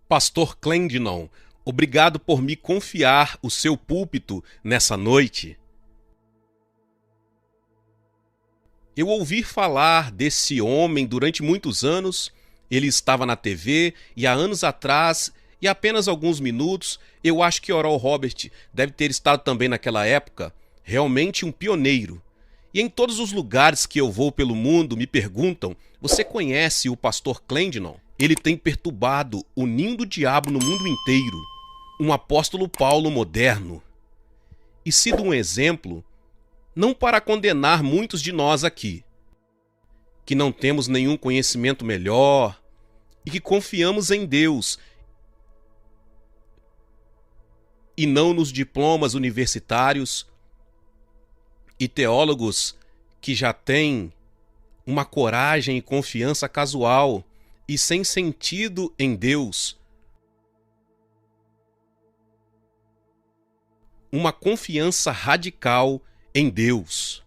Pastor Clendenon, obrigado por me confiar o seu púlpito nessa noite. Eu ouvi falar desse homem durante muitos anos. Ele estava na TV e há anos atrás, e apenas alguns minutos, eu acho que Oral Robert deve ter estado também naquela época, realmente um pioneiro. E em todos os lugares que eu vou pelo mundo me perguntam: você conhece o pastor Clendenon? Ele tem perturbado o ninho do diabo no mundo inteiro. Um apóstolo Paulo moderno. E sido um exemplo, não para condenar muitos de nós aqui, que não temos nenhum conhecimento melhor e que confiamos em Deus e não nos diplomas universitários e teólogos que já têm uma coragem e confiança casual e sem sentido em Deus, uma confiança radical em Deus.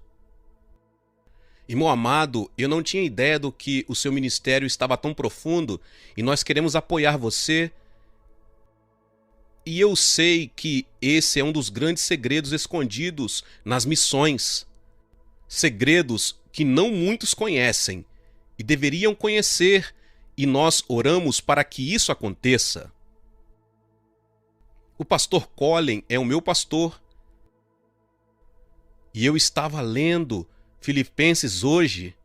Irmão amado, eu não tinha ideia do que o seu ministério estava tão profundo e nós queremos apoiar você. E eu sei que esse é um dos grandes segredos escondidos nas missões. Segredos que não muitos conhecem e deveriam conhecer, e nós oramos para que isso aconteça. O pastor Colin é o meu pastor. E eu estava lendo Filipenses hoje.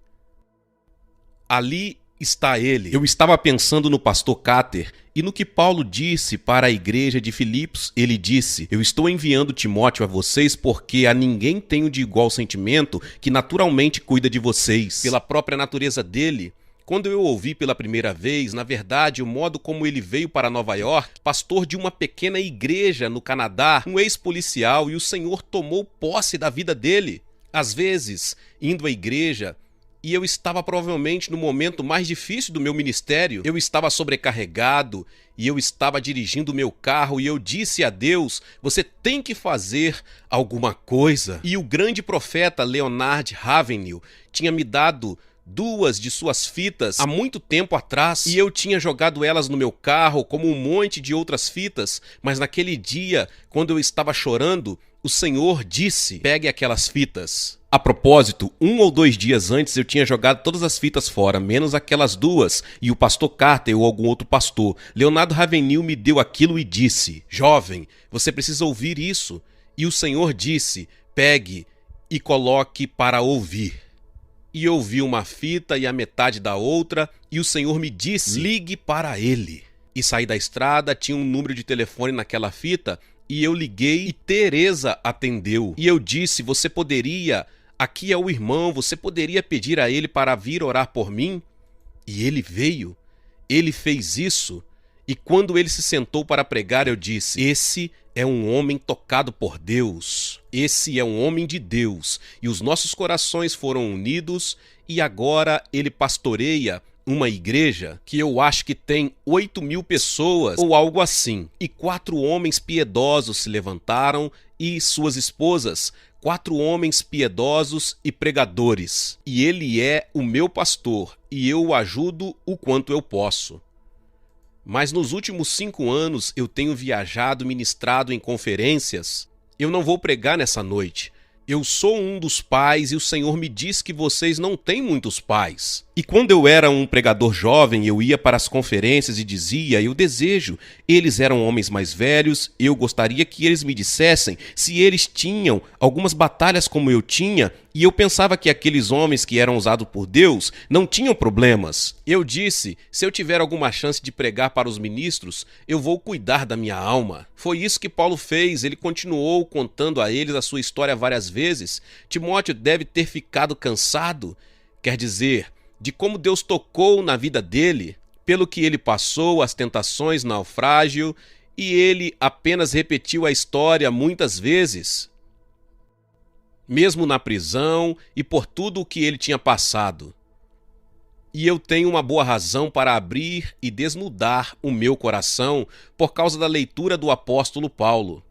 Ali está ele. Eu estava pensando no pastor Cáter e no que Paulo disse para a igreja de Filipos. Ele disse: eu estou enviando Timóteo a vocês porque a ninguém tenho de igual sentimento que naturalmente cuida de vocês. Pela própria natureza dele. Quando eu ouvi pela primeira vez, na verdade, o modo como ele veio para Nova York, pastor de uma pequena igreja no Canadá, um ex-policial, e o Senhor tomou posse da vida dele. Às vezes, indo à igreja, e eu estava provavelmente no momento mais difícil do meu ministério, eu estava sobrecarregado, e eu estava dirigindo o meu carro, e eu disse a Deus: você tem que fazer alguma coisa. E o grande profeta Leonard Ravenhill tinha me dado duas de suas fitas há muito tempo atrás e eu tinha jogado elas no meu carro como um monte de outras fitas, mas naquele dia, quando eu estava chorando, o Senhor disse: pegue aquelas fitas. A propósito, 1 ou 2 dias antes eu tinha jogado todas as fitas fora, menos aquelas duas, e o pastor Carter ou algum outro pastor, Leonardo Ravenhill, me deu aquilo e disse: jovem, você precisa ouvir isso. E o Senhor disse: pegue e coloque para ouvir. E eu vi uma fita e a metade da outra, e o Senhor me disse: ligue para ele. E saí da estrada, tinha um número de telefone naquela fita, e eu liguei e Teresa atendeu. E eu disse: você poderia, aqui é o irmão, você poderia pedir a ele para vir orar por mim? E ele veio, ele fez isso. E quando ele se sentou para pregar, eu disse: esse é um homem tocado por Deus. Esse é um homem de Deus. E os nossos corações foram unidos e agora ele pastoreia uma igreja que eu acho que tem 8.000 pessoas ou algo assim. E 4 homens piedosos se levantaram e suas esposas. 4 homens piedosos e pregadores. E ele é o meu pastor e eu o ajudo o quanto eu posso. Mas nos últimos 5 anos eu tenho viajado, ministrado em conferências. Eu não vou pregar nessa noite. Eu sou um dos pais e o Senhor me diz que vocês não têm muitos pais. E quando eu era um pregador jovem, eu ia para as conferências e dizia: eu desejo. Eles eram homens mais velhos, eu gostaria que eles me dissessem se eles tinham algumas batalhas como eu tinha, e eu pensava que aqueles homens que eram usados por Deus não tinham problemas. Eu disse: se eu tiver alguma chance de pregar para os ministros, eu vou cuidar da minha alma. Foi isso que Paulo fez, ele continuou contando a eles a sua história várias vezes. Timóteo deve ter ficado cansado, quer dizer, de como Deus tocou na vida dele, pelo que ele passou, as tentações, naufrágio, e ele apenas repetiu a história muitas vezes, mesmo na prisão e por tudo o que ele tinha passado. E eu tenho uma boa razão para abrir e desnudar o meu coração por causa da leitura do apóstolo Paulo.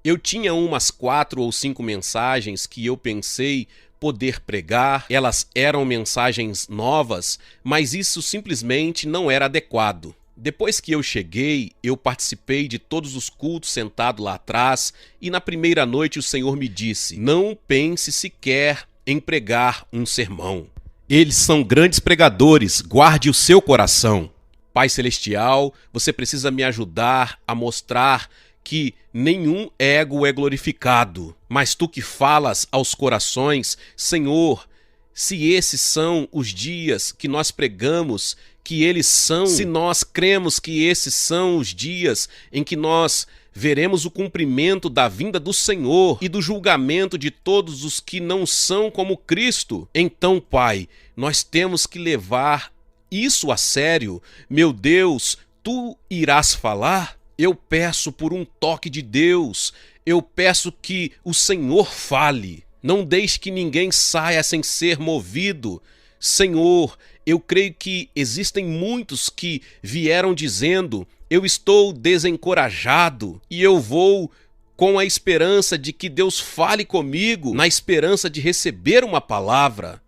Eu tinha umas 4 ou 5 mensagens que eu pensei poder pregar, elas eram mensagens novas, mas isso simplesmente não era adequado. Depois que eu cheguei, eu participei de todos os cultos sentado lá atrás e na primeira noite o Senhor me disse: não pense sequer em pregar um sermão. Eles são grandes pregadores, guarde o seu coração. Pai Celestial, você precisa me ajudar a mostrar que nenhum ego é glorificado, mas tu que falas aos corações, Senhor, se esses são os dias que nós pregamos, que eles são, se nós cremos que esses são os dias em que nós veremos o cumprimento da vinda do Senhor e do julgamento de todos os que não são como Cristo, então, Pai, nós temos que levar isso a sério. Meu Deus, tu irás falar? Eu peço por um toque de Deus, eu peço que o Senhor fale. Não deixe que ninguém saia sem ser movido. Senhor, eu creio que existem muitos que vieram dizendo: eu estou desencorajado e eu vou com a esperança de que Deus fale comigo, na esperança de receber uma palavra.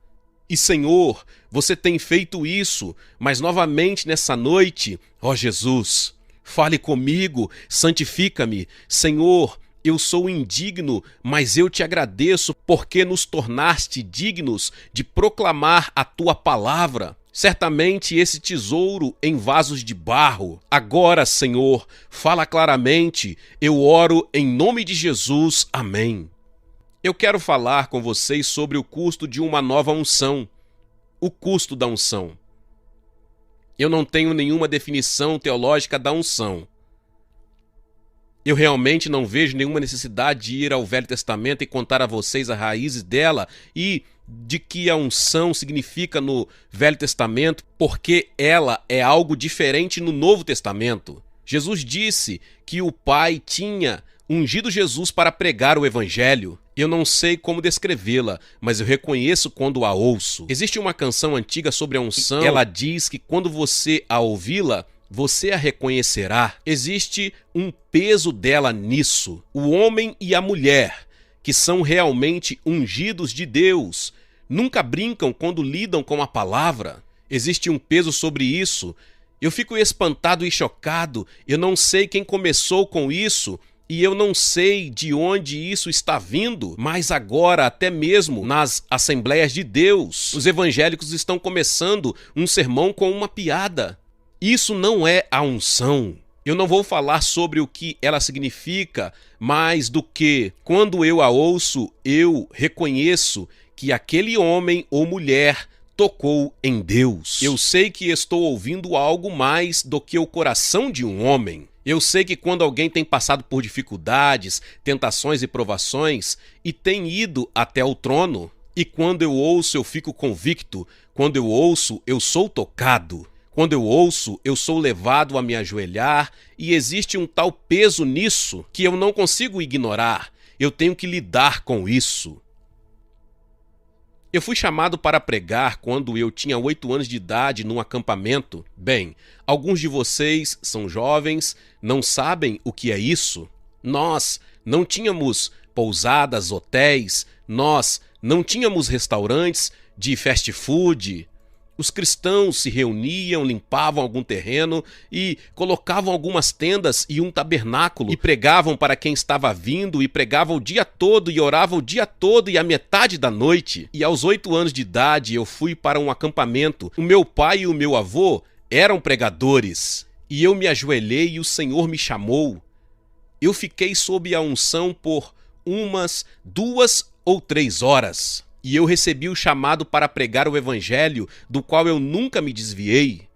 E Senhor, você tem feito isso, mas novamente nessa noite, ó Jesus, fale comigo, santifica-me. Senhor, eu sou indigno, mas eu te agradeço porque nos tornaste dignos de proclamar a tua palavra. Certamente esse tesouro em vasos de barro. Agora, Senhor, fala claramente. Eu oro em nome de Jesus. Amém. Eu quero falar com vocês sobre o custo de uma nova unção. O custo da unção. Eu não tenho nenhuma definição teológica da unção. Eu realmente não vejo nenhuma necessidade de ir ao Velho Testamento e contar a vocês as raízes dela e de que a unção significa no Velho Testamento, porque ela é algo diferente no Novo Testamento. Jesus disse que o Pai tinha ungido Jesus para pregar o Evangelho. Eu não sei como descrevê-la, mas eu reconheço quando a ouço. Existe uma canção antiga sobre a unção. Ela diz que quando você a ouvi-la, você a reconhecerá. Existe um peso dela nisso. O homem e a mulher, que são realmente ungidos de Deus, nunca brincam quando lidam com a palavra. Existe um peso sobre isso. Eu fico espantado e chocado. Eu não sei quem começou com isso e eu não sei de onde isso está vindo, mas agora, até mesmo nas Assembleias de Deus, os evangélicos estão começando um sermão com uma piada. Isso não é a unção. Eu não vou falar sobre o que ela significa, mais do que, quando eu a ouço, eu reconheço que aquele homem ou mulher tocou em Deus. Eu sei que estou ouvindo algo mais do que o coração de um homem. Eu sei que quando alguém tem passado por dificuldades, tentações e provações e tem ido até o trono, e quando eu ouço eu fico convicto, quando eu ouço eu sou tocado. Quando eu ouço, eu sou levado a me ajoelhar e existe um tal peso nisso que eu não consigo ignorar. Eu tenho que lidar com isso. Eu fui chamado para pregar quando eu tinha 8 anos de idade num acampamento. Bem, alguns de vocês são jovens, não sabem o que é isso. Nós não tínhamos pousadas, hotéis, nós não tínhamos restaurantes de fast food. Os cristãos se reuniam, limpavam algum terreno e colocavam algumas tendas e um tabernáculo e pregavam para quem estava vindo e pregavam o dia todo e oravam o dia todo e a metade da noite. E aos 8 anos de idade eu fui para um acampamento. O meu pai e o meu avô eram pregadores e eu me ajoelhei e o Senhor me chamou. Eu fiquei sob a unção por umas 2 ou 3 horas. E eu recebi o chamado para pregar o Evangelho, do qual eu nunca me desviei.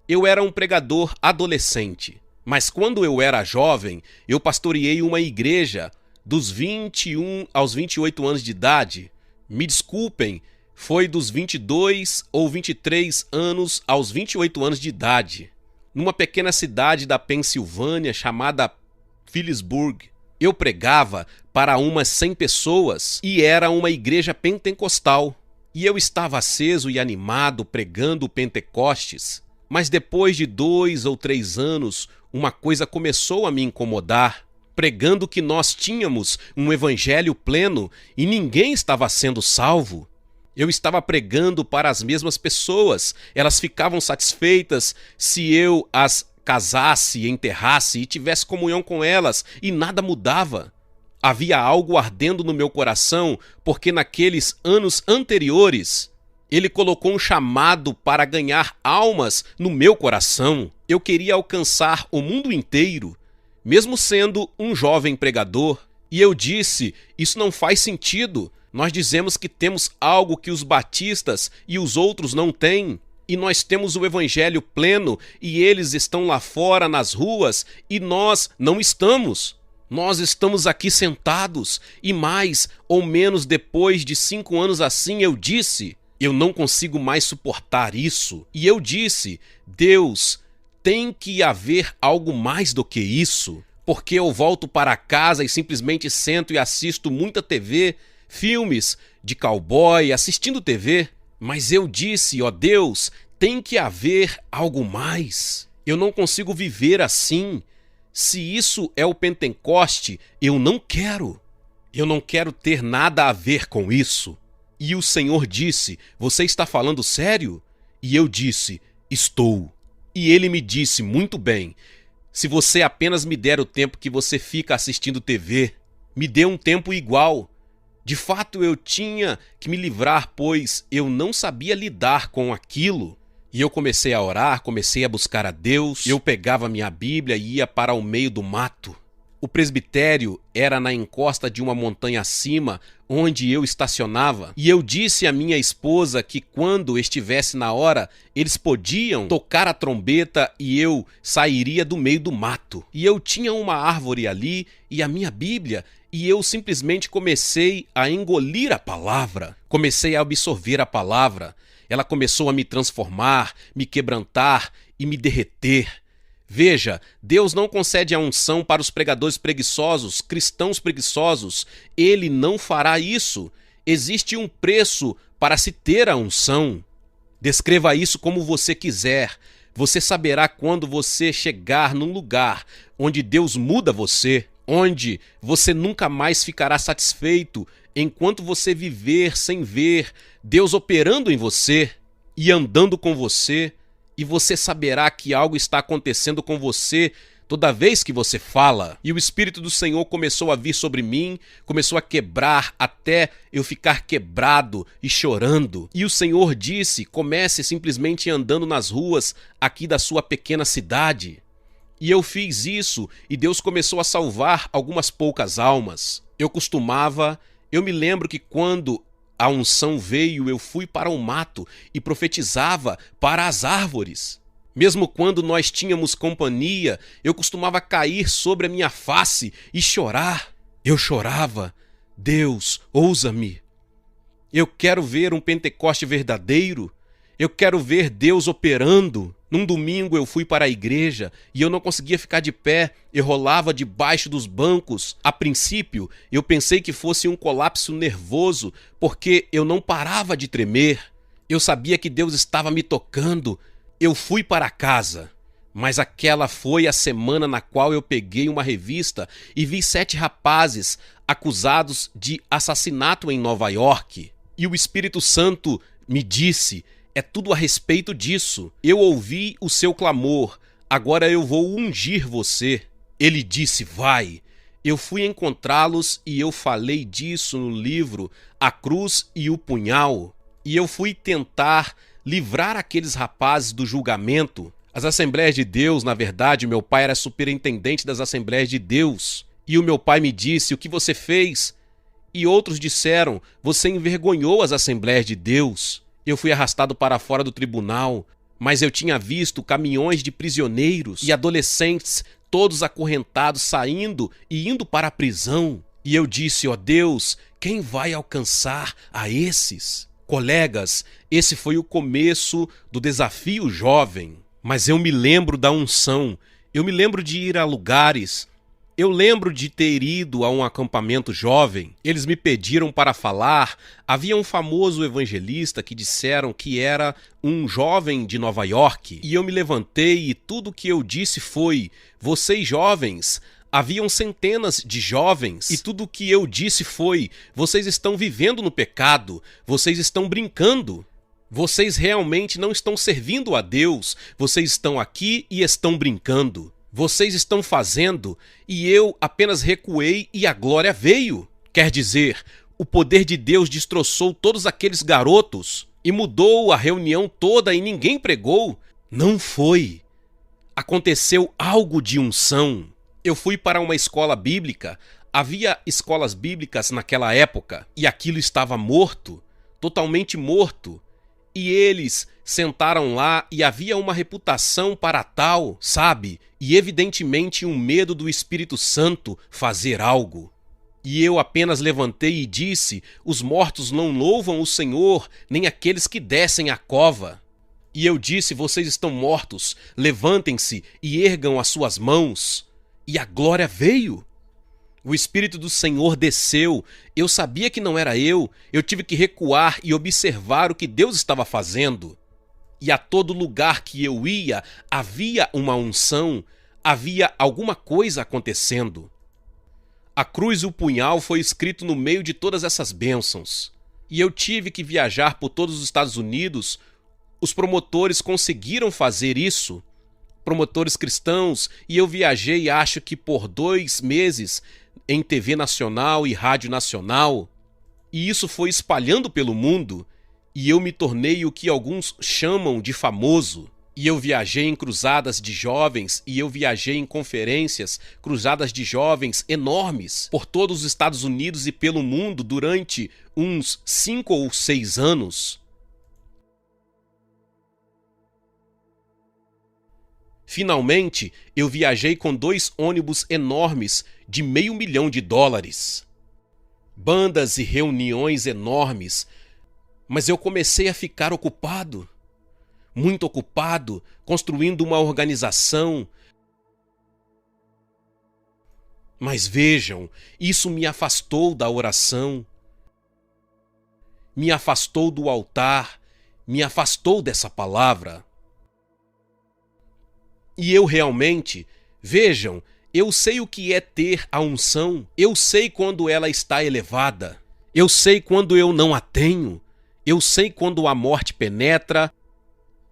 Eu era um pregador adolescente, mas quando eu era jovem, eu pastoreei uma igreja dos 21 aos 28 anos de idade. Me desculpem, foi dos 22 ou 23 anos aos 28 anos de idade, numa pequena cidade da Pensilvânia chamada Phillipsburg. Eu pregava para umas 100 pessoas e era uma igreja pentecostal. E eu estava aceso e animado pregando o Pentecostes. Mas depois de 2 ou 3 anos, uma coisa começou a me incomodar. Pregando que nós tínhamos um evangelho pleno e ninguém estava sendo salvo. Eu estava pregando para as mesmas pessoas. Elas ficavam satisfeitas se eu as casasse, enterrasse e tivesse comunhão com elas, e nada mudava. Havia algo ardendo no meu coração, porque naqueles anos anteriores, ele colocou um chamado para ganhar almas no meu coração. Eu queria alcançar o mundo inteiro, mesmo sendo um jovem pregador. E eu disse, isso não faz sentido. Nós dizemos que temos algo que os batistas e os outros não têm. E nós temos o evangelho pleno e eles estão lá fora nas ruas e nós não estamos. Nós estamos aqui sentados e mais ou menos depois de 5 anos assim eu disse, eu não consigo mais suportar isso. E eu disse, Deus, tem que haver algo mais do que isso. Porque eu volto para casa e simplesmente sento e assisto muita TV, filmes de cowboy, assistindo TV. Mas eu disse, ó Deus, tem que haver algo mais. Eu não consigo viver assim. Se isso é o Pentecoste, eu não quero. Eu não quero ter nada a ver com isso. E o Senhor disse, você está falando sério? E eu disse, estou. E ele me disse, muito bem, se você apenas me der o tempo que você fica assistindo TV, me dê um tempo igual. De fato, eu tinha que me livrar, pois eu não sabia lidar com aquilo. E eu comecei a orar, comecei a buscar a Deus. Eu pegava minha Bíblia e ia para o meio do mato. O presbitério era na encosta de uma montanha acima, onde eu estacionava. E eu disse à minha esposa que quando estivesse na hora, eles podiam tocar a trombeta e eu sairia do meio do mato. E eu tinha uma árvore ali e a minha Bíblia, e eu simplesmente comecei a engolir a palavra. Comecei a absorver a palavra. Ela começou a me transformar, me quebrantar e me derreter. Veja, Deus não concede a unção para os pregadores preguiçosos, cristãos preguiçosos. Ele não fará isso. Existe um preço para se ter a unção. Descreva isso como você quiser. Você saberá quando você chegar num lugar onde Deus muda você, onde você nunca mais ficará satisfeito enquanto você viver sem ver Deus operando em você e andando com você, e você saberá que algo está acontecendo com você toda vez que você fala. E o Espírito do Senhor começou a vir sobre mim, começou a quebrar até eu ficar quebrado e chorando. E o Senhor disse, comece simplesmente andando nas ruas aqui da sua pequena cidade. E eu fiz isso e Deus começou a salvar algumas poucas almas. Eu me lembro que quando a unção veio, eu fui para o mato e profetizava para as árvores. Mesmo quando nós tínhamos companhia, eu costumava cair sobre a minha face e chorar. Eu chorava, Deus, ousa-me. Eu quero ver um Pentecoste verdadeiro. Eu quero ver Deus operando. Num domingo eu fui para a igreja e eu não conseguia ficar de pé, eu rolava debaixo dos bancos. A princípio, eu pensei que fosse um colapso nervoso, porque eu não parava de tremer. Eu sabia que Deus estava me tocando. Eu fui para casa, mas aquela foi a semana na qual eu peguei uma revista e vi 7 rapazes acusados de assassinato em Nova York. E o Espírito Santo me disse, é tudo a respeito disso. Eu ouvi o seu clamor, agora eu vou ungir você. Ele disse, vai. Eu fui encontrá-los e eu falei disso no livro A Cruz e o Punhal. E eu fui tentar livrar aqueles rapazes do julgamento. As Assembleias de Deus, na verdade, meu pai era superintendente das Assembleias de Deus. E o meu pai me disse, o que você fez? E outros disseram, você envergonhou as Assembleias de Deus. Eu fui arrastado para fora do tribunal, mas eu tinha visto caminhões de prisioneiros e adolescentes, todos acorrentados, saindo e indo para a prisão. E eu disse, ó Deus, quem vai alcançar a esses? Colegas, esse foi o começo do desafio jovem. Mas eu me lembro da unção, eu me lembro de ir a lugares. Eu lembro de ter ido a um acampamento jovem, eles me pediram para falar, havia um famoso evangelista que disseram que era um jovem de Nova York, e eu me levantei e tudo que eu disse foi, vocês jovens, Haviam centenas de jovens e tudo o que eu disse foi: vocês estão vivendo no pecado, vocês estão brincando. Vocês realmente não estão servindo a Deus, vocês estão aqui e estão brincando. Vocês estão fazendo e eu apenas recuei e a glória veio. Quer dizer, o poder de Deus destroçou todos aqueles garotos e mudou a reunião toda e ninguém pregou? Não foi. Aconteceu algo de unção. Eu fui para uma escola bíblica, havia escolas bíblicas naquela época e aquilo estava morto, totalmente morto. E eles sentaram lá e havia uma reputação para tal, sabe? E evidentemente um medo do Espírito Santo fazer algo. E eu apenas levantei e disse: os mortos não louvam o Senhor, nem aqueles que descem à cova. E eu disse: vocês estão mortos, levantem-se e ergam as suas mãos. E a glória veio. O Espírito do Senhor desceu, eu sabia que não era eu tive que recuar e observar o que Deus estava fazendo. E a todo lugar que eu ia, havia uma unção, havia alguma coisa acontecendo. A cruz e o punhal foi escrito no meio de todas essas bênçãos. E eu tive que viajar por todos os Estados Unidos. Os promotores conseguiram fazer isso, promotores cristãos, e eu viajei acho que por 2 meses em TV nacional e rádio nacional, e isso foi espalhando pelo mundo, e eu me tornei o que alguns chamam de famoso. E eu viajei em cruzadas de jovens, e eu viajei em conferências, cruzadas de jovens enormes, por todos os Estados Unidos e pelo mundo durante uns 5 ou 6 anos. Finalmente, eu viajei com 2 ônibus enormes de $500 mil. Bandas e reuniões enormes. Mas eu comecei a ficar ocupado. Muito ocupado, construindo uma organização. Mas vejam, isso me afastou da oração. Me afastou do altar. Me afastou dessa palavra. E eu realmente, vejam, eu sei o que é ter a unção, eu sei quando ela está elevada, eu sei quando eu não a tenho, eu sei quando a morte penetra.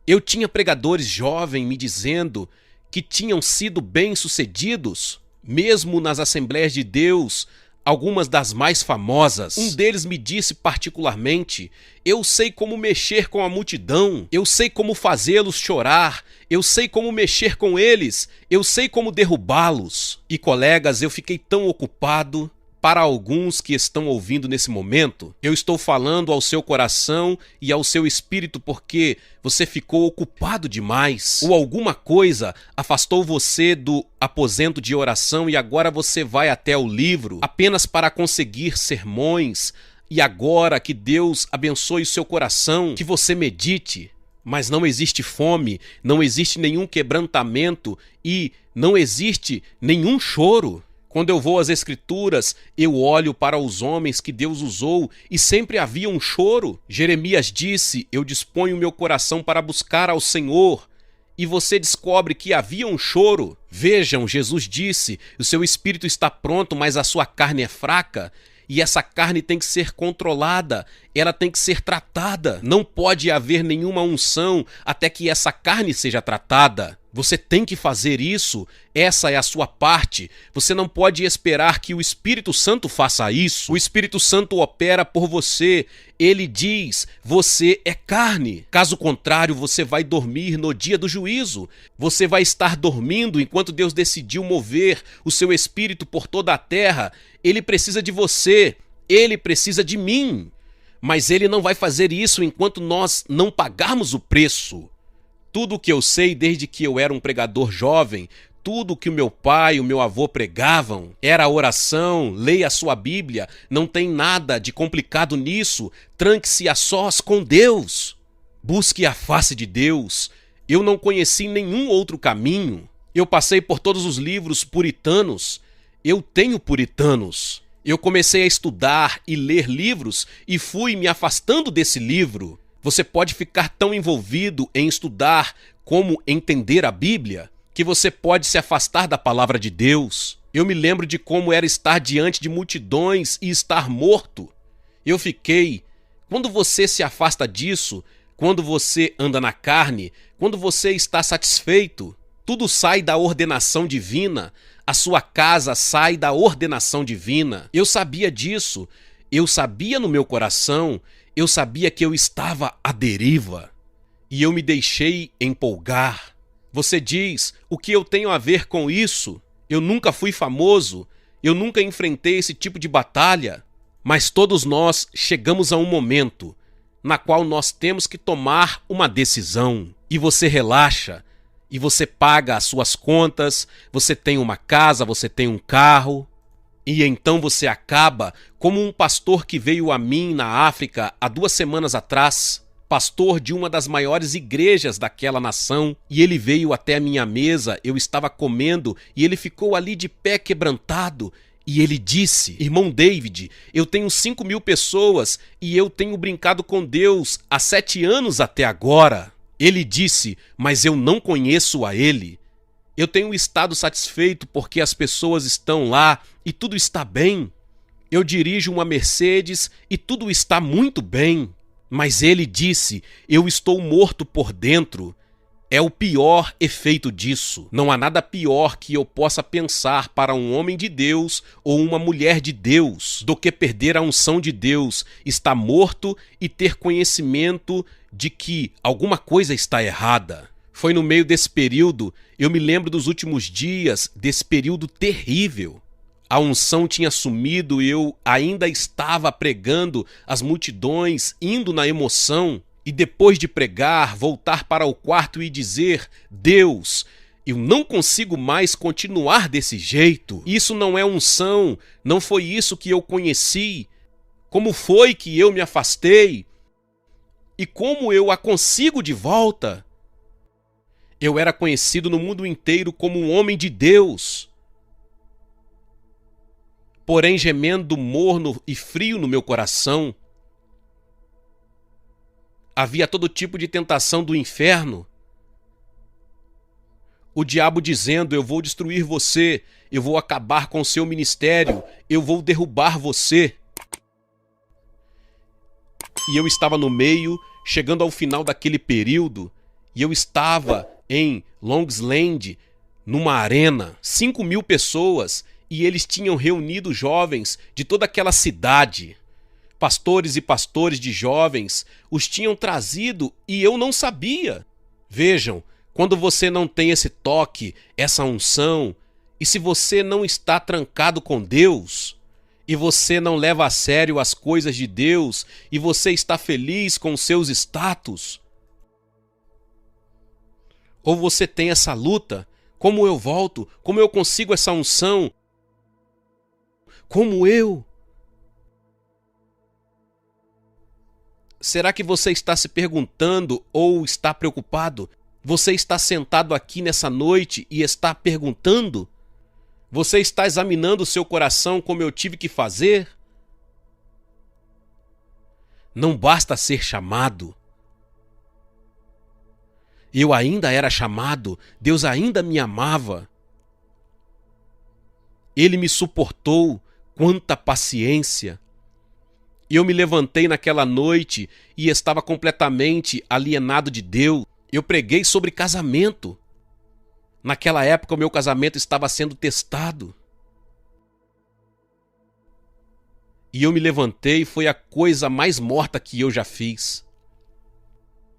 Eu tinha pregadores jovens me dizendo que tinham sido bem-sucedidos, mesmo nas Assembleias de Deus, algumas das mais famosas. Um deles me disse particularmente: eu sei como mexer com a multidão, eu sei como fazê-los chorar, eu sei como mexer com eles, eu sei como derrubá-los. E colegas, eu fiquei tão ocupado. Para alguns que estão ouvindo nesse momento, eu estou falando ao seu coração e ao seu espírito porque você ficou ocupado demais. Ou alguma coisa afastou você do aposento de oração e agora você vai até o livro apenas para conseguir sermões. E agora que Deus abençoe o seu coração, que você medite. Mas não existe fome, não existe nenhum quebrantamento e não existe nenhum choro. Quando eu vou às Escrituras, eu olho para os homens que Deus usou e sempre havia um choro. Jeremias disse: eu disponho meu coração para buscar ao Senhor. E você descobre que havia um choro. Vejam, Jesus disse: o seu espírito está pronto, mas a sua carne é fraca. E essa carne tem que ser controlada, ela tem que ser tratada. Não pode haver nenhuma unção até que essa carne seja tratada. Você tem que fazer isso, essa é a sua parte. Você não pode esperar que o Espírito Santo faça isso. O Espírito Santo opera por você. Ele diz: você é carne. Caso contrário, você vai dormir no dia do juízo. Você vai estar dormindo enquanto Deus decidiu mover o seu Espírito por toda a terra. Ele precisa de você, ele precisa de mim. Mas ele não vai fazer isso enquanto nós não pagarmos o preço. Tudo o que eu sei desde que eu era um pregador jovem, tudo o que o meu pai e o meu avô pregavam, era a oração, leia a sua Bíblia, não tem nada de complicado nisso, tranque-se a sós com Deus. Busque a face de Deus. Eu não conheci nenhum outro caminho. Eu passei por todos os livros puritanos. Eu tenho puritanos. Eu comecei a estudar e ler livros e fui me afastando desse livro. Você pode ficar tão envolvido em estudar como entender a Bíblia que você pode se afastar da palavra de Deus. Eu me lembro de como era estar diante de multidões e estar morto. Eu fiquei. Quando você se afasta disso, quando você anda na carne, quando você está satisfeito, tudo sai da ordenação divina, a sua casa sai da ordenação divina. Eu sabia disso, eu sabia no meu coração, eu sabia que eu estava à deriva. E eu me deixei empolgar. Você diz, o que eu tenho a ver com isso? Eu nunca fui famoso, eu nunca enfrentei esse tipo de batalha. Mas todos nós chegamos a um momento na qual nós temos que tomar uma decisão. E você relaxa, e você paga as suas contas, você tem uma casa, você tem um carro. E então você acaba como um pastor que veio a mim na África há 2 semanas atrás, pastor de uma das maiores igrejas daquela nação, e ele veio até a minha mesa, eu estava comendo, e ele ficou ali de pé quebrantado, e ele disse, irmão David, eu tenho 5.000 pessoas, e eu tenho brincado com Deus há 7 anos até agora. Ele disse, mas eu não conheço a ele. Eu tenho estado satisfeito porque as pessoas estão lá e tudo está bem. Eu dirijo uma Mercedes e tudo está muito bem. Mas ele disse, eu estou morto por dentro. É o pior efeito disso. Não há nada pior que eu possa pensar para um homem de Deus ou uma mulher de Deus do que perder a unção de Deus, estar morto e ter conhecimento de que alguma coisa está errada. Foi no meio desse período, eu me lembro dos últimos dias, desse período terrível. A unção tinha sumido e eu ainda estava pregando as multidões, indo na emoção. E depois de pregar, voltar para o quarto e dizer, Deus, eu não consigo mais continuar desse jeito. Isso não é unção, não foi isso que eu conheci. Como foi que eu me afastei? E como eu a consigo de volta? Eu era conhecido no mundo inteiro como um homem de Deus. Porém, gemendo morno e frio no meu coração, havia todo tipo de tentação do inferno. O diabo dizendo, eu vou destruir você, eu vou acabar com o seu ministério, eu vou derrubar você. E eu estava no meio, chegando ao final daquele período, e eu estava em Longsland, numa arena, 5.000 pessoas, e eles tinham reunido jovens de toda aquela cidade. Pastores e pastores de jovens os tinham trazido e eu não sabia. Vejam, quando você não tem esse toque, essa unção, e se você não está trancado com Deus, e você não leva a sério as coisas de Deus, e você está feliz com os seus status, ou você tem essa luta, como eu volto, como eu consigo essa unção, como eu... Será que você está se perguntando ou está preocupado? Você está sentado aqui nessa noite e está perguntando? Você está examinando o seu coração como eu tive que fazer? Não basta ser chamado. Eu ainda era chamado, Deus ainda me amava. Ele me suportou, quanta paciência. Eu me levantei naquela noite e estava completamente alienado de Deus. Eu preguei sobre casamento. Naquela época o meu casamento estava sendo testado. E eu me levantei, foi a coisa mais morta que eu já fiz.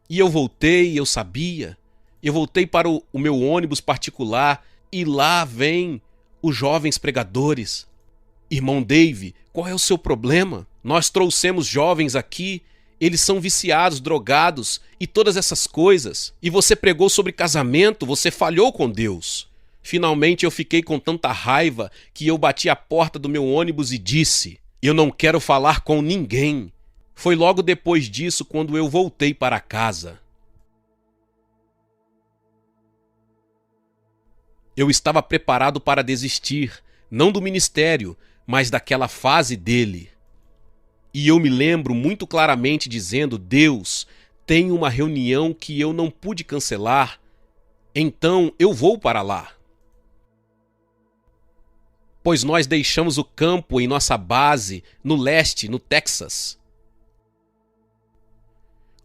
E eu voltei, eu sabia. Eu voltei para o meu ônibus particular e lá vem os jovens pregadores. Irmão Dave, qual é o seu problema? Nós trouxemos jovens aqui, eles são viciados, drogados e todas essas coisas. E você pregou sobre casamento, você falhou com Deus. Finalmente eu fiquei com tanta raiva que eu bati a porta do meu ônibus e disse, eu não quero falar com ninguém. Foi logo depois disso quando eu voltei para casa. Eu estava preparado para desistir, não do ministério, mas daquela fase dele. E eu me lembro muito claramente dizendo, Deus, tem uma reunião que eu não pude cancelar, então eu vou para lá. pois nós deixamos o campo em nossa base no leste, no Texas.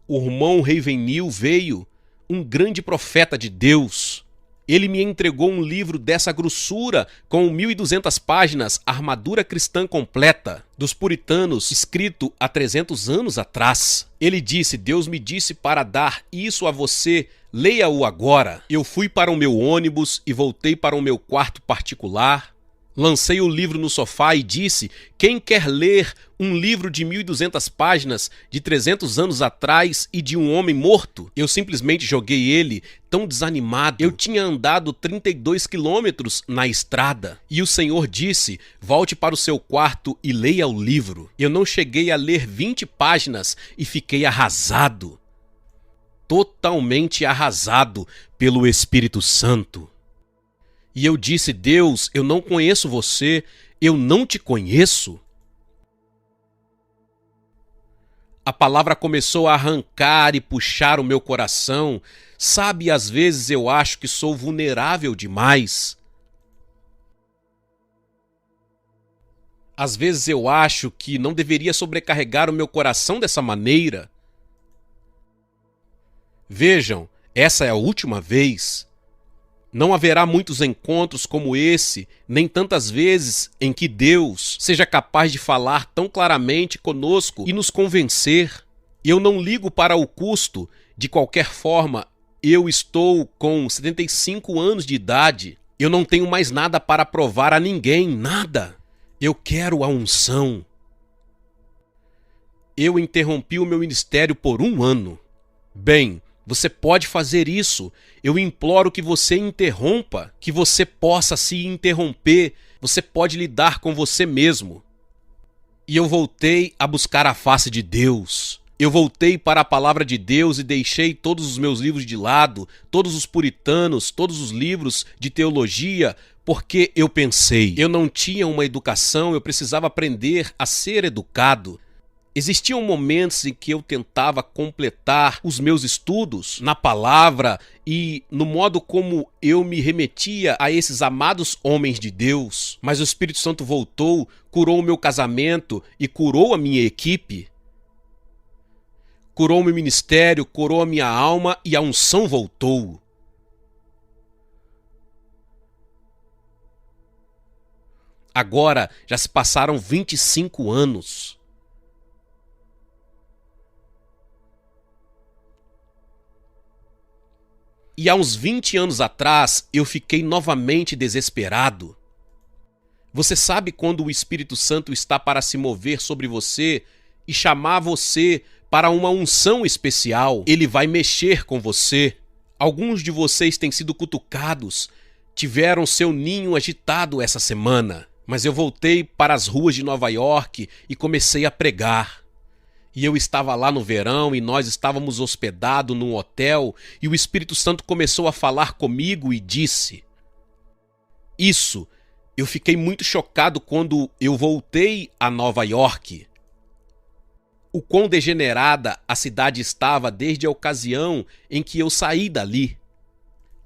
O irmão Ravenhill veio, um grande profeta de Deus. Ele me entregou um livro dessa grossura com 1.200 páginas, Armadura Cristã Completa, dos puritanos, escrito há 300 anos atrás. Ele disse: Deus me disse para dar isso a você, leia-o agora. Eu fui para o meu ônibus e voltei para o meu quarto particular. Lancei o livro no sofá e disse: quem quer ler um livro de 1.200 páginas de 300 anos atrás e de um homem morto? Eu simplesmente joguei ele, tão desanimado. Eu tinha andado 32 quilômetros na estrada. E o Senhor disse: volte para o seu quarto e leia o livro. Eu não cheguei a ler 20 páginas e fiquei arrasado. Totalmente arrasado pelo Espírito Santo. E eu disse: Deus, eu não conheço você, eu não te conheço. A palavra começou a arrancar e puxar o meu coração. Sabe, às vezes eu acho que sou vulnerável demais. Às vezes eu acho que não deveria sobrecarregar o meu coração dessa maneira. Vejam, essa é a última vez. Não haverá muitos encontros como esse, nem tantas vezes em que Deus seja capaz de falar tão claramente conosco e nos convencer. Eu não ligo para o custo. De qualquer forma, eu estou com 75 anos de idade. Eu não tenho mais nada para provar a ninguém, nada. Eu quero a unção. Eu interrompi o meu ministério por 1 ano. Bem, você pode fazer isso. Eu imploro que você interrompa, que você possa se interromper. Você pode lidar com você mesmo. E eu voltei a buscar a face de Deus. Eu voltei para a palavra de Deus e deixei todos os meus livros de lado, todos os puritanos, todos os livros de teologia, porque eu pensei, eu não tinha uma educação, eu precisava aprender a ser educado. Existiam momentos em que eu tentava completar os meus estudos na palavra e no modo como eu me remetia a esses amados homens de Deus, mas o Espírito Santo voltou, curou o meu casamento e curou a minha equipe. Curou o meu ministério, curou a minha alma e a unção voltou. Agora já se passaram 25 anos. E há uns 20 anos atrás, eu fiquei novamente desesperado. Você sabe quando o Espírito Santo está para se mover sobre você e chamar você para uma unção especial? Ele vai mexer com você. Alguns de vocês têm sido cutucados, tiveram seu ninho agitado essa semana. Mas eu voltei para as ruas de Nova York e comecei a pregar. E eu estava lá no verão e nós estávamos hospedados num hotel e o Espírito Santo começou a falar comigo e disse: isso, eu fiquei muito chocado quando eu voltei a Nova York. O quão degenerada a cidade estava desde a ocasião em que eu saí dali.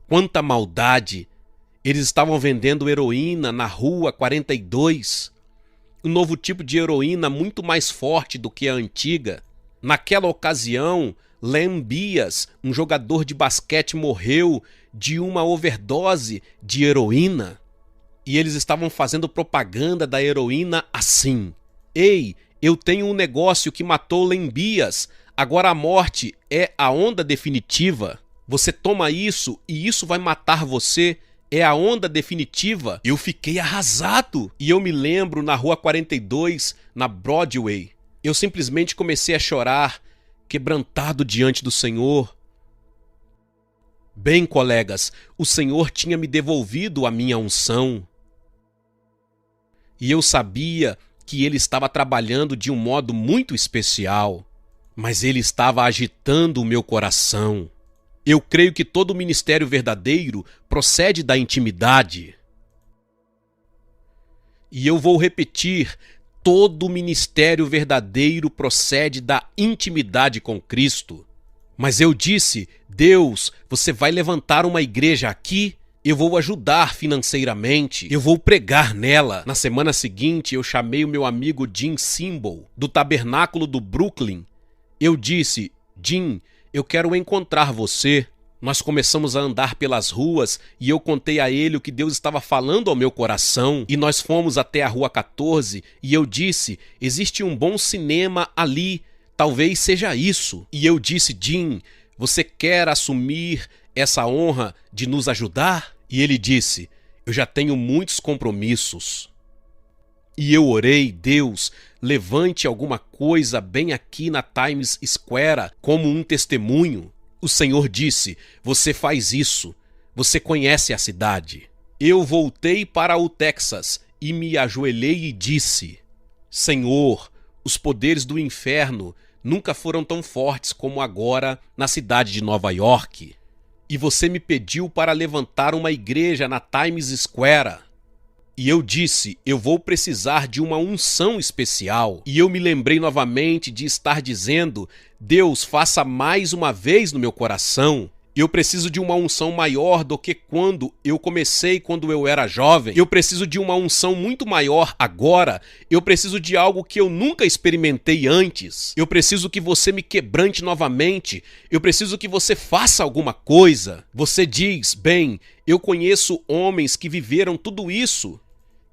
Quanta maldade! Eles estavam vendendo heroína na Rua 42. Um novo tipo de heroína muito mais forte do que a antiga. Naquela ocasião, Len Bias, um jogador de basquete, morreu de uma overdose de heroína. E eles estavam fazendo propaganda da heroína assim: ei, eu tenho um negócio que matou Len Bias, agora a morte é a onda definitiva. Você toma isso e isso vai matar você. É a onda definitiva. Eu fiquei arrasado. E eu me lembro na Rua 42, na Broadway. Eu simplesmente comecei a chorar, quebrantado diante do Senhor. Bem, colegas, o Senhor tinha me devolvido a minha unção. E eu sabia que Ele estava trabalhando de um modo muito especial. Mas Ele estava agitando o meu coração. Eu creio que todo ministério verdadeiro procede da intimidade. E eu vou repetir, todo ministério verdadeiro procede da intimidade com Cristo. Mas eu disse: Deus, você vai levantar uma igreja aqui? eu vou ajudar financeiramente, eu vou pregar nela. Na semana seguinte, eu chamei o meu amigo Jim Simbal, do Tabernáculo do Brooklyn. Eu disse: Jim, eu quero encontrar você. Nós começamos a andar pelas ruas e eu contei a ele o que Deus estava falando ao meu coração. E nós fomos até a Rua 14 e eu disse: existe um bom cinema ali, talvez seja isso. E eu disse: Jim, você quer assumir essa honra de nos ajudar? E ele disse: eu já tenho muitos compromissos. E eu orei: Deus, levante alguma coisa bem aqui na Times Square como um testemunho. O Senhor disse: você faz isso, você conhece a cidade. Eu voltei para o Texas e me ajoelhei e disse: Senhor, os poderes do inferno nunca foram tão fortes como agora na cidade de Nova York. E você me pediu para levantar uma igreja na Times Square. E eu disse: eu vou precisar de uma unção especial. E eu me lembrei novamente de estar dizendo: Deus, faça mais uma vez no meu coração. Eu preciso de uma unção maior do que quando eu comecei, quando eu era jovem. Eu preciso de uma unção muito maior agora. Eu preciso de algo que eu nunca experimentei antes. Eu preciso que você me quebrante novamente. Eu preciso que você faça alguma coisa. Você diz: bem, eu conheço homens que viveram tudo isso,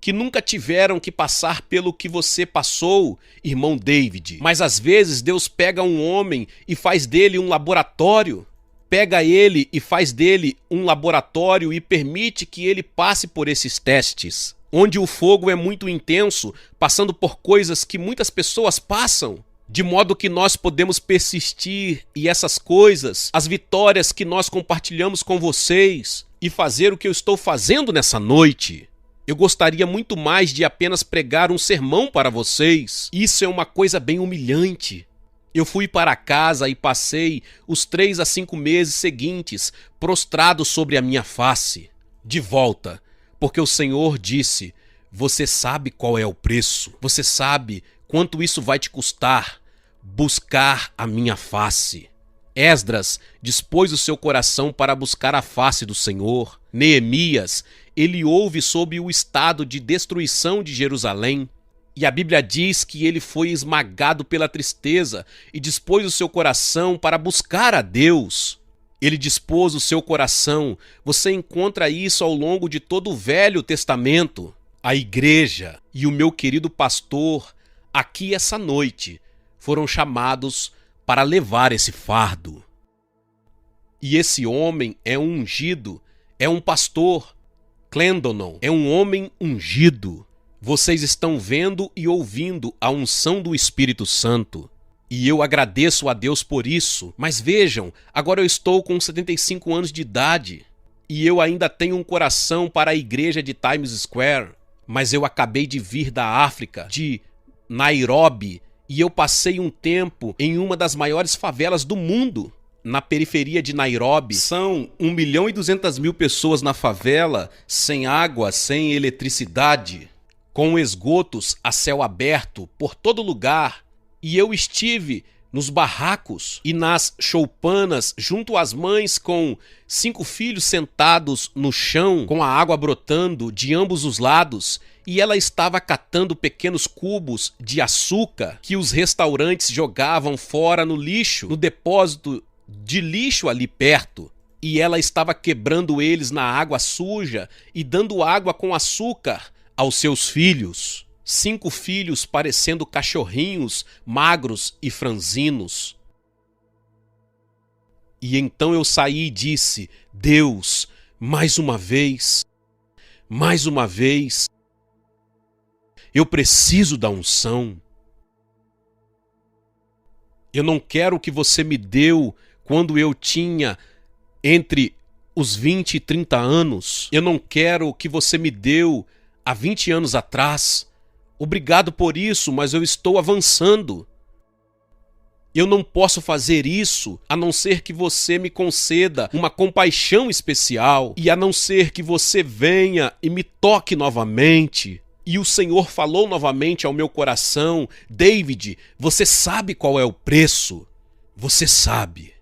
que nunca tiveram que passar pelo que você passou, irmão David. Mas às vezes Deus pega um homem e faz dele um laboratório. Pega ele e faz dele um laboratório e permite que ele passe por esses testes, onde o fogo é muito intenso, passando por coisas que muitas pessoas passam, de modo que nós podemos persistir e essas coisas, as vitórias que nós compartilhamos com vocês e fazer o que eu estou fazendo nessa noite. Eu gostaria muito mais de apenas pregar um sermão para vocês. Isso é uma coisa bem humilhante. Eu fui para casa e passei os 3 a 5 meses seguintes prostrado sobre a minha face, de volta, porque o Senhor disse: você sabe qual é o preço, você sabe quanto isso vai te custar, buscar a minha face. Esdras dispôs o seu coração para buscar a face do Senhor. Neemias, ele ouve sobre o estado de destruição de Jerusalém. E a Bíblia diz que ele foi esmagado pela tristeza e dispôs o seu coração para buscar a Deus. Ele dispôs o seu coração. Você encontra isso ao longo de todo o Velho Testamento. A igreja e o meu querido pastor, aqui essa noite, foram chamados para levar esse fardo. E esse homem é um ungido, é um pastor. Clendenon é um homem ungido. Vocês estão vendo e ouvindo a unção do Espírito Santo. E eu agradeço a Deus por isso. Mas vejam, agora eu estou com 75 anos de idade. E eu ainda tenho um coração para a igreja de Times Square. Mas eu acabei de vir da África, de Nairobi. E eu passei um tempo em uma das maiores favelas do mundo. Na periferia de Nairobi, são 1.200.000 pessoas na favela, sem água, sem eletricidade, com esgotos a céu aberto por todo lugar. E eu estive nos barracos e nas choupanas junto às mães com 5 filhos sentados no chão, com a água brotando de ambos os lados, e ela estava catando pequenos cubos de açúcar que os restaurantes jogavam fora no lixo, no depósito de lixo ali perto. E ela estava quebrando eles na água suja e dando água com açúcar aos seus filhos. 5 filhos parecendo cachorrinhos magros e franzinos. E então eu saí e disse: Deus, mais uma vez, eu preciso da unção. Eu não quero o que você me deu quando eu tinha entre os 20 e 30 anos. Eu não quero o que você me deu há 20 anos atrás. Obrigado por isso, mas eu estou avançando. Eu não posso fazer isso a não ser que você me conceda uma compaixão especial e a não ser que você venha e me toque novamente. E o Senhor falou novamente ao meu coração: David, você sabe qual é o preço? Você sabe.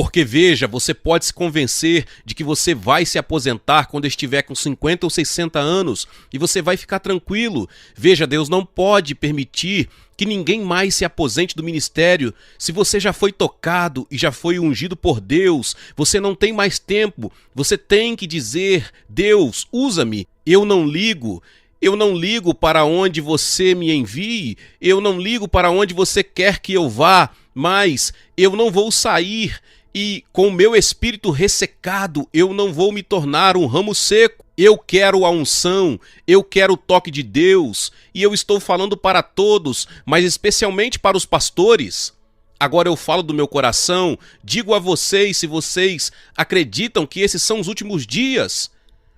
Porque veja, você pode se convencer de que você vai se aposentar quando estiver com 50 ou 60 anos e você vai ficar tranquilo. Veja, Deus não pode permitir que ninguém mais se aposente do ministério. Se você já foi tocado e já foi ungido por Deus, você não tem mais tempo. Você tem que dizer: Deus, usa-me. Eu não ligo. Eu não ligo para onde você me envie. Eu não ligo para onde você quer que eu vá. Mas eu não vou sair e com o meu espírito ressecado eu não vou me tornar um ramo seco. Eu quero a unção, eu quero o toque de Deus, e eu estou falando para todos, mas especialmente para os pastores. Agora eu falo do meu coração, digo a vocês se vocês acreditam que esses são os últimos dias.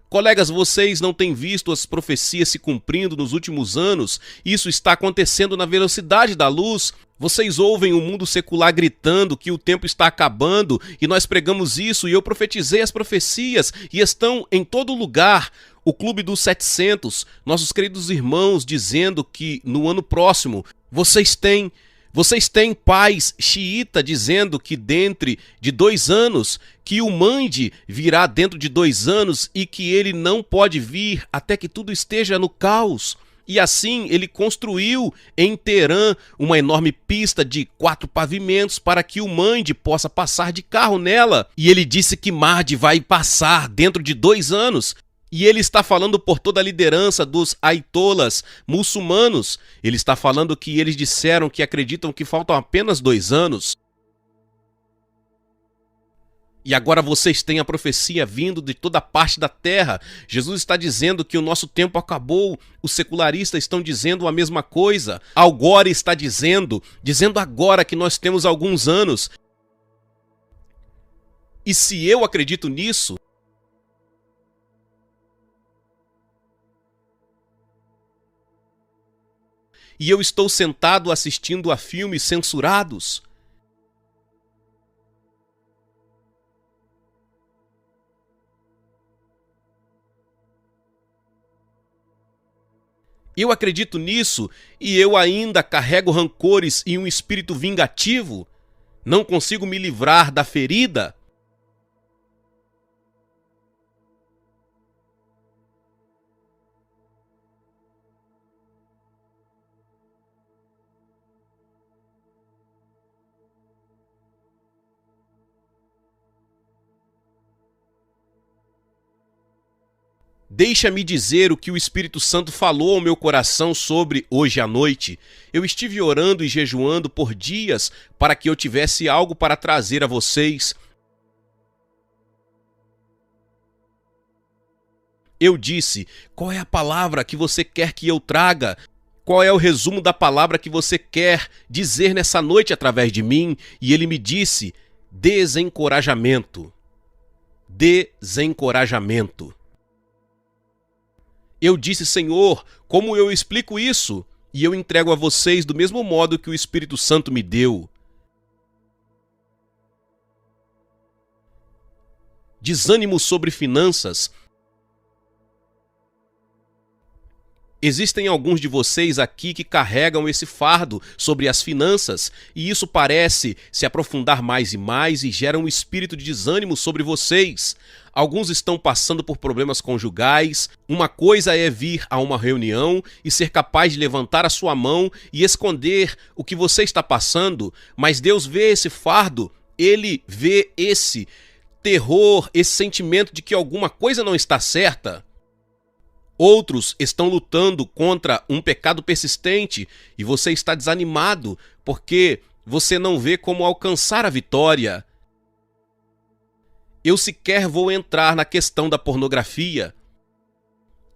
Colegas, vocês não têm visto as profecias se cumprindo nos últimos anos? Isso está acontecendo na velocidade da luz. Vocês ouvem o mundo secular gritando que o tempo está acabando e nós pregamos isso e eu profetizei as profecias e estão em todo lugar. O Clube dos 700, nossos queridos irmãos dizendo que no ano próximo vocês têm pais xiita dizendo que dentro de 2 anos, que o Mahdi virá dentro de 2 anos e que ele não pode vir até que tudo esteja no caos. E assim ele construiu em Teherã uma enorme pista de 4 pavimentos para que o Mahdi possa passar de carro nela. E ele disse que Mahdi vai passar dentro de 2 anos. E ele está falando por toda a liderança dos aitolas muçulmanos. Ele está falando que eles disseram que acreditam que faltam apenas 2 anos. E agora vocês têm a profecia vindo de toda parte da terra. Jesus está dizendo que o nosso tempo acabou. Os secularistas estão dizendo a mesma coisa. Al Gore está dizendo agora que nós temos alguns anos. E se eu acredito nisso, e eu estou sentado assistindo a filmes censurados, eu acredito nisso e eu ainda carrego rancores e um espírito vingativo, não consigo me livrar da ferida. Deixa-me dizer o que o Espírito Santo falou ao meu coração sobre hoje à noite. Eu estive orando e jejuando por dias para que eu tivesse algo para trazer a vocês. Eu disse: qual é a palavra que você quer que eu traga? Qual é o resumo da palavra que você quer dizer nessa noite através de mim? E ele me disse: desencorajamento. Desencorajamento. Eu disse: Senhor, como eu explico isso? E eu entrego a vocês do mesmo modo que o Espírito Santo me deu. Desânimo sobre finanças. Existem alguns de vocês aqui que carregam esse fardo sobre as finanças e isso parece se aprofundar mais e mais e gera um espírito de desânimo sobre vocês. Alguns estão passando por problemas conjugais. Uma coisa é vir a uma reunião e ser capaz de levantar a sua mão e esconder o que você está passando, mas Deus vê esse fardo, Ele vê esse terror, esse sentimento de que alguma coisa não está certa. Outros estão lutando contra um pecado persistente e você está desanimado porque você não vê como alcançar a vitória. Eu sequer vou entrar na questão da pornografia.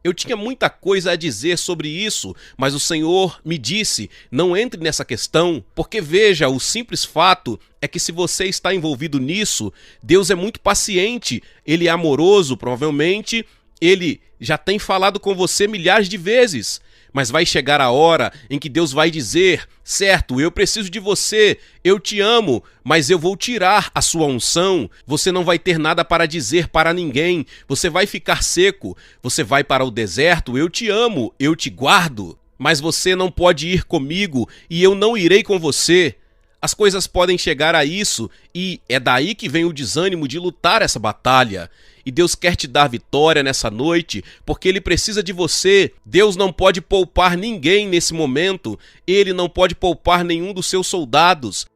Eu tinha muita coisa a dizer sobre isso, mas o Senhor me disse: não entre nessa questão, porque veja, o simples fato é que se você está envolvido nisso, Deus é muito paciente, Ele é amoroso, provavelmente Ele já tem falado com você milhares de vezes, mas vai chegar a hora em que Deus vai dizer: certo, eu preciso de você, eu te amo, mas eu vou tirar a sua unção, você não vai ter nada para dizer para ninguém, você vai ficar seco, você vai para o deserto, eu te amo, eu te guardo, mas você não pode ir comigo e eu não irei com você. As coisas podem chegar a isso e é daí que vem o desânimo de lutar essa batalha. E Deus quer te dar vitória nessa noite, porque Ele precisa de você. Deus não pode poupar ninguém nesse momento. Ele não pode poupar nenhum dos seus soldados.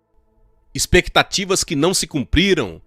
Expectativas que não se cumpriram.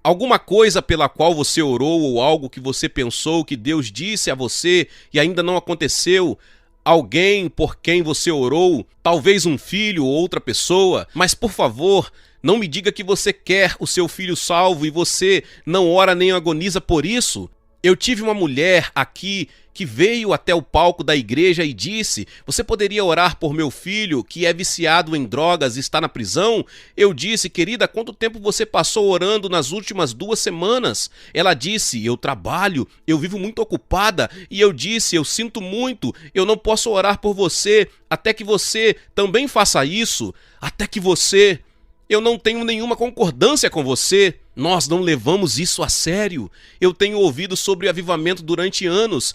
Alguma coisa pela qual você orou ou algo que você pensou que Deus disse a você e ainda não aconteceu. Alguém por quem você orou, talvez um filho ou outra pessoa, mas por favor, não me diga que você quer o seu filho salvo e você não ora nem agoniza por isso. Eu tive uma mulher aqui que veio até o palco da igreja e disse: você poderia orar por meu filho que é viciado em drogas e está na prisão? Eu disse: querida, quanto tempo você passou orando nas últimas 2 semanas? Ela disse: eu trabalho, eu vivo muito ocupada. E eu disse: eu sinto muito, eu não posso orar por você até que você também faça isso, até que você... Eu não tenho nenhuma concordância com você. Nós não levamos isso a sério. Eu tenho ouvido sobre avivamento durante anos.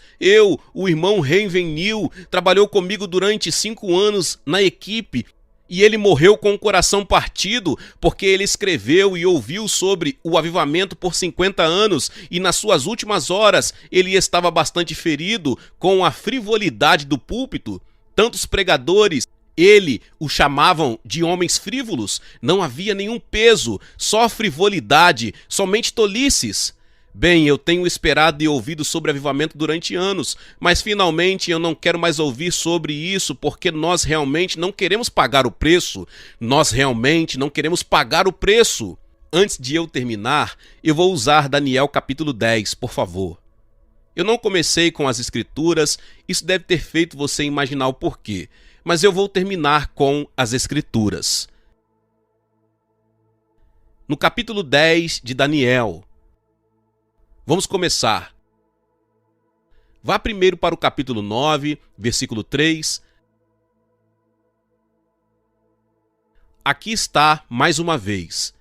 O irmão Renvenil, trabalhou comigo durante 5 anos na equipe. E ele morreu com o coração partido porque ele escreveu e ouviu sobre o avivamento por 50 anos e nas suas últimas horas ele estava bastante ferido com a frivolidade do púlpito. Tantos pregadores... Ele o chamavam de homens frívolos, não havia nenhum peso, só frivolidade, somente tolices. Bem, eu tenho esperado e ouvido sobre avivamento durante anos, mas finalmente eu não quero mais ouvir sobre isso porque nós realmente não queremos pagar o preço. Nós realmente não queremos pagar o preço. Antes de eu terminar, eu vou usar Daniel capítulo 10, por favor. Eu não comecei com as escrituras, isso deve ter feito você imaginar o porquê. Mas eu vou terminar com as escrituras. No capítulo 10 de Daniel. Vamos começar. Vá primeiro para o capítulo 9, versículo 3. Aqui está mais uma vez.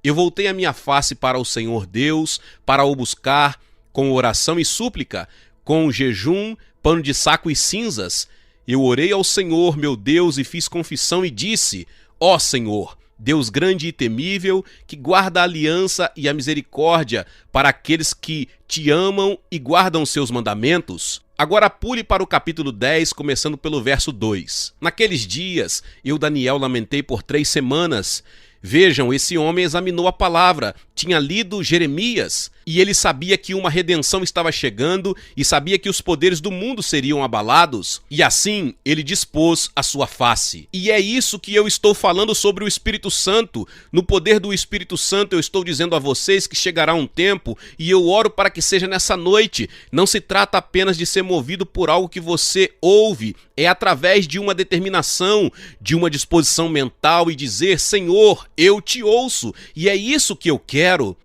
Eu voltei a minha face para o Senhor Deus, para o buscar com oração e súplica, com jejum, pano de saco e cinzas. Eu orei ao Senhor, meu Deus, e fiz confissão e disse: ó Senhor, Deus grande e temível, que guarda a aliança e a misericórdia para aqueles que te amam e guardam seus mandamentos. Agora pule para o capítulo 10, começando pelo verso 2. Naqueles dias, eu, Daniel, lamentei por 3 semanas. Vejam, esse homem examinou a palavra, tinha lido Jeremias, e ele sabia que uma redenção estava chegando e sabia que os poderes do mundo seriam abalados, e assim ele dispôs a sua face. E é isso que eu estou falando sobre o Espírito Santo. No poder do Espírito Santo eu estou dizendo a vocês que chegará um tempo, e eu oro para que seja nessa noite. Não se trata apenas de ser movido por algo que você ouve, é através de uma determinação, de uma disposição mental e dizer: Senhor, eu te ouço, e é isso que eu quero.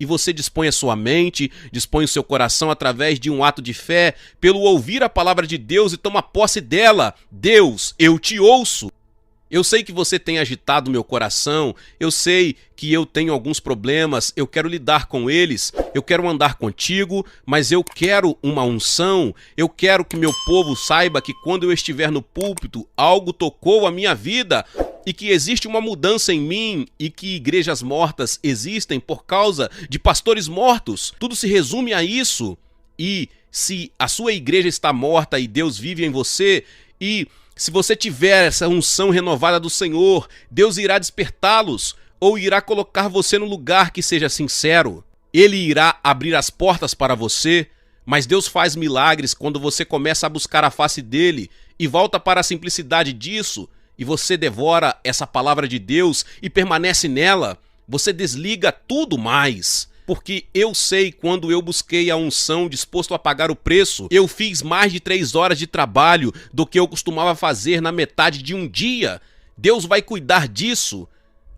E você dispõe a sua mente, dispõe o seu coração através de um ato de fé, pelo ouvir a palavra de Deus e toma posse dela. Deus, eu te ouço. Eu sei que você tem agitado meu coração, eu sei que eu tenho alguns problemas, eu quero lidar com eles, eu quero andar contigo, mas eu quero uma unção, eu quero que meu povo saiba que quando eu estiver no púlpito, algo tocou a minha vida e que existe uma mudança em mim e que igrejas mortas existem por causa de pastores mortos. Tudo se resume a isso. E se a sua igreja está morta e Deus vive em você, e se você tiver essa unção renovada do Senhor, Deus irá despertá-los ou irá colocar você no lugar que seja sincero. Ele irá abrir as portas para você, mas Deus faz milagres quando você começa a buscar a face dele e volta para a simplicidade disso, e você devora essa palavra de Deus e permanece nela. Você desliga tudo mais. Porque eu sei, quando eu busquei a unção disposto a pagar o preço, eu fiz mais de 3 horas de trabalho do que eu costumava fazer na metade de um dia. Deus vai cuidar disso.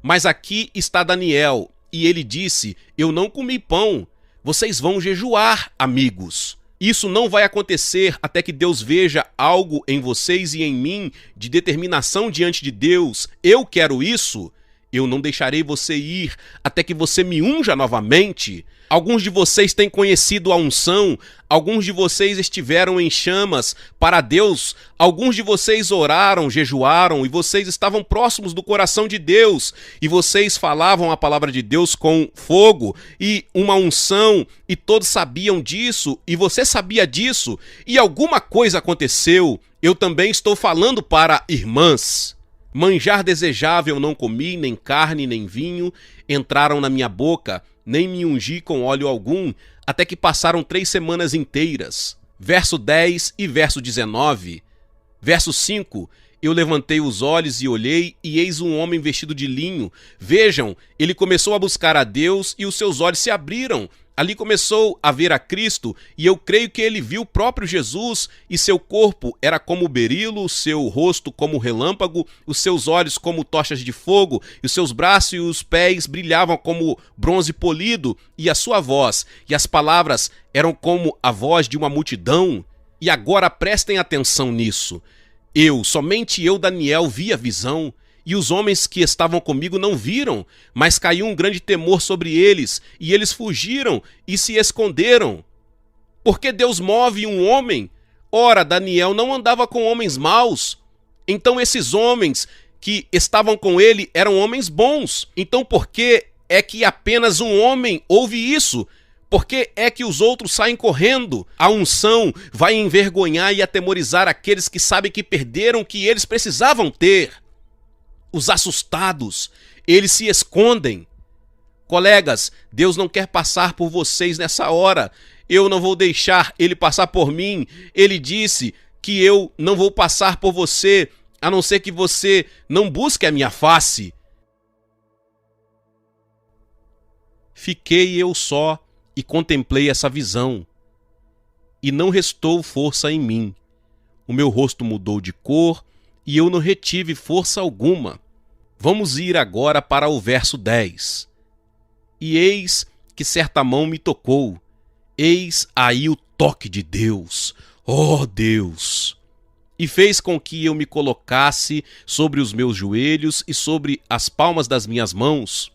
Mas aqui está Daniel, e ele disse: eu não comi pão. Vocês vão jejuar, amigos. Isso não vai acontecer até que Deus veja algo em vocês e em mim de determinação diante de Deus. Eu quero isso. Eu não deixarei você ir até que você me unja novamente. Alguns de vocês têm conhecido a unção, alguns de vocês estiveram em chamas para Deus, alguns de vocês oraram, jejuaram e vocês estavam próximos do coração de Deus e vocês falavam a palavra de Deus com fogo e uma unção e todos sabiam disso e você sabia disso e alguma coisa aconteceu. Eu também estou falando para irmãs. Manjar desejável não comi, nem carne, nem vinho, entraram na minha boca, nem me ungi com óleo algum, até que passaram 3 semanas inteiras. Verso 10 e verso 19. Verso 5. Eu levantei os olhos e olhei, e eis um homem vestido de linho. Vejam, ele começou a buscar a Deus, e os seus olhos se abriram. Ali começou a ver a Cristo, e eu creio que ele viu o próprio Jesus, e seu corpo era como berilo, seu rosto como relâmpago, os seus olhos como tochas de fogo, e os seus braços e os pés brilhavam como bronze polido, e a sua voz e as palavras eram como a voz de uma multidão. E agora prestem atenção nisso. Somente eu, Daniel, vi a visão, e os homens que estavam comigo não viram, mas caiu um grande temor sobre eles, e eles fugiram e se esconderam. Porque Deus move um homem? Ora, Daniel não andava com homens maus. Então esses homens que estavam com ele eram homens bons. Então por que é que apenas um homem ouve isso? Por que é que os outros saem correndo? A unção vai envergonhar e atemorizar aqueles que sabem que perderam o que eles precisavam ter. Os assustados, eles se escondem. Colegas, Deus não quer passar por vocês nessa hora. Eu não vou deixar ele passar por mim. Ele disse que eu não vou passar por você, a não ser que você não busque a minha face. Fiquei eu só e contemplei essa visão, e não restou força em mim. O meu rosto mudou de cor, e eu não retive força alguma. Vamos ir agora para o verso 10. E eis que certa mão me tocou. Eis aí o toque de Deus. Oh Deus! E fez com que eu me colocasse sobre os meus joelhos e sobre as palmas das minhas mãos.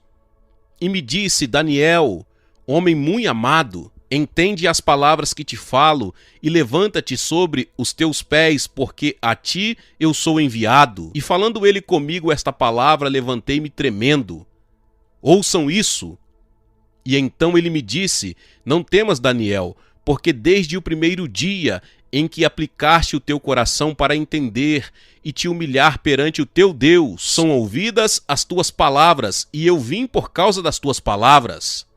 E me disse, Daniel, homem muito amado, entende as palavras que te falo e levanta-te sobre os teus pés, porque a ti eu sou enviado. E falando ele comigo esta palavra, levantei-me tremendo. Ouçam isso. E então ele me disse, não temas, Daniel, porque desde o primeiro dia em que aplicaste o teu coração para entender e te humilhar perante o teu Deus, são ouvidas as tuas palavras, e eu vim por causa das tuas palavras.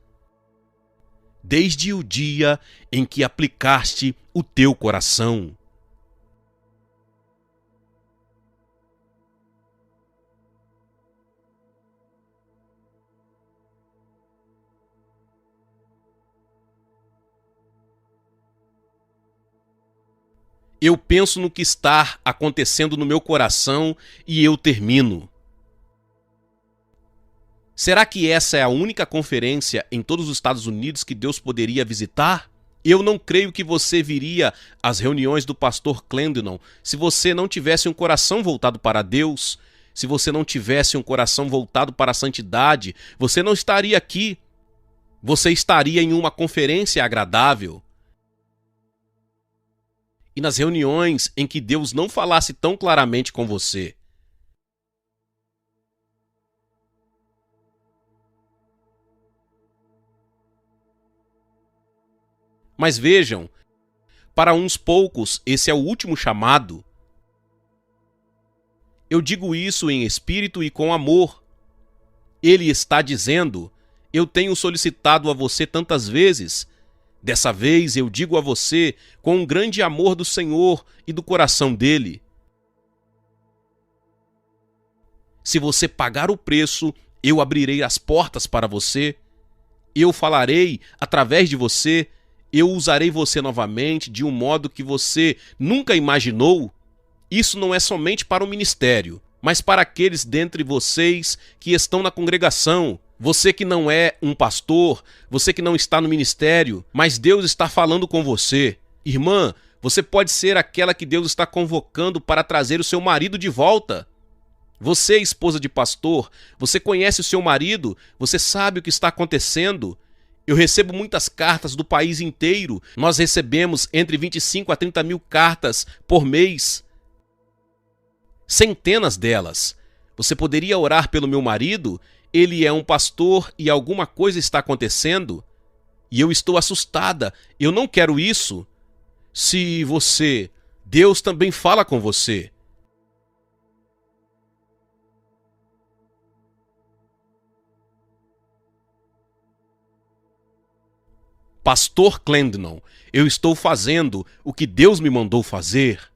Desde o dia em que aplicaste o teu coração. Eu penso no que está acontecendo no meu coração e eu termino. Será que essa é a única conferência em todos os Estados Unidos que Deus poderia visitar? Eu não creio que você viria às reuniões do pastor Clendenon se você não tivesse um coração voltado para Deus, se você não tivesse um coração voltado para a santidade, você não estaria aqui. Você estaria em uma conferência agradável. E nas reuniões em que Deus não falasse tão claramente com você. Mas vejam, para uns poucos esse é o último chamado. Eu digo isso em espírito e com amor. Ele está dizendo, eu tenho solicitado a você tantas vezes. Dessa vez eu digo a você com um grande amor do Senhor e do coração dele. Se você pagar o preço, eu abrirei as portas para você. Eu falarei através de você. Eu usarei você novamente de um modo que você nunca imaginou. Isso não é somente para o ministério, mas para aqueles dentre vocês que estão na congregação. Você que não é um pastor, você que não está no ministério, mas Deus está falando com você. Irmã, você pode ser aquela que Deus está convocando para trazer o seu marido de volta. Você, esposa de pastor, você conhece o seu marido? Você sabe o que está acontecendo? Eu recebo muitas cartas do país inteiro. Nós recebemos entre 25 a 30 mil cartas por mês. Centenas delas. Você poderia orar pelo meu marido? Ele é um pastor e alguma coisa está acontecendo? E eu estou assustada. Eu não quero isso. Se você... Deus também fala com você. Pastor Clendenon, eu estou fazendo o que Deus me mandou fazer.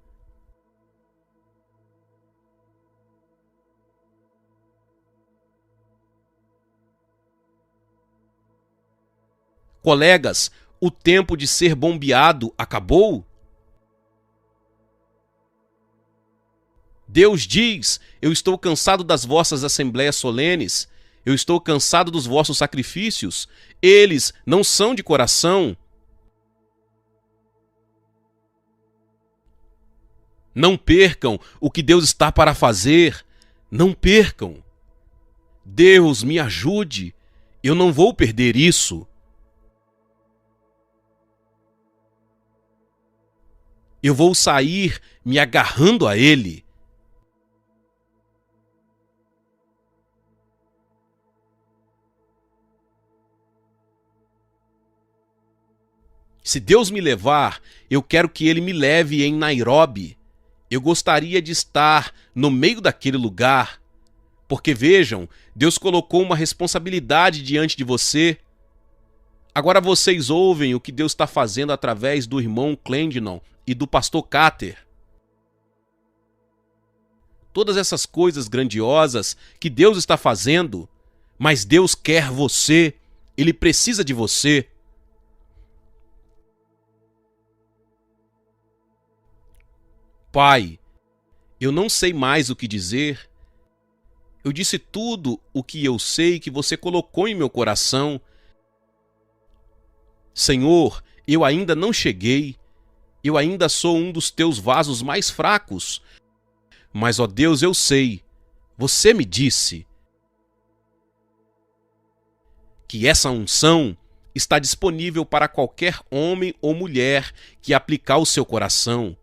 Colegas, o tempo de ser bombeado acabou? Deus diz, eu estou cansado das vossas assembleias solenes, eu estou cansado dos vossos sacrifícios, eles não são de coração. Não percam o que Deus está para fazer, não percam. Deus me ajude, eu não vou perder isso. Eu vou sair me agarrando a Ele. Se Deus me levar, eu quero que Ele me leve em Nairobi. Eu gostaria de estar no meio daquele lugar. Porque vejam, Deus colocou uma responsabilidade diante de você. Agora vocês ouvem o que Deus está fazendo através do irmão Clendenon e do pastor Carter. Todas essas coisas grandiosas que Deus está fazendo, mas Deus quer você, Ele precisa de você. Pai, eu não sei mais o que dizer. Eu disse tudo o que eu sei que você colocou em meu coração. Senhor, eu ainda não cheguei. Eu ainda sou um dos teus vasos mais fracos. Mas, ó Deus, eu sei. Você me disse que essa unção está disponível para qualquer homem ou mulher que aplicar o seu coração.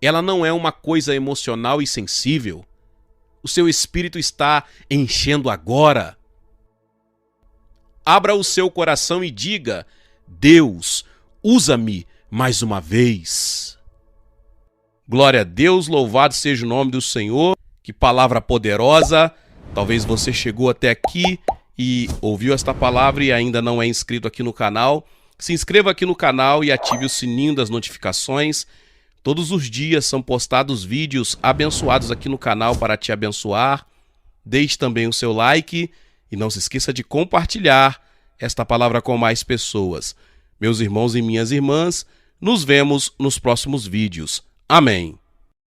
Ela não é uma coisa emocional e sensível. O seu espírito está enchendo agora. Abra o seu coração e diga: Deus, usa-me mais uma vez. Glória a Deus, louvado seja o nome do Senhor. Que palavra poderosa. Talvez você chegou até aqui e ouviu esta palavra e ainda não é inscrito aqui no canal. Se inscreva aqui no canal e ative o sininho das notificações. Todos os dias são postados vídeos abençoados aqui no canal para te abençoar. Deixe também o seu like e não se esqueça de compartilhar esta palavra com mais pessoas. Meus irmãos e minhas irmãs, nos vemos nos próximos vídeos. Amém.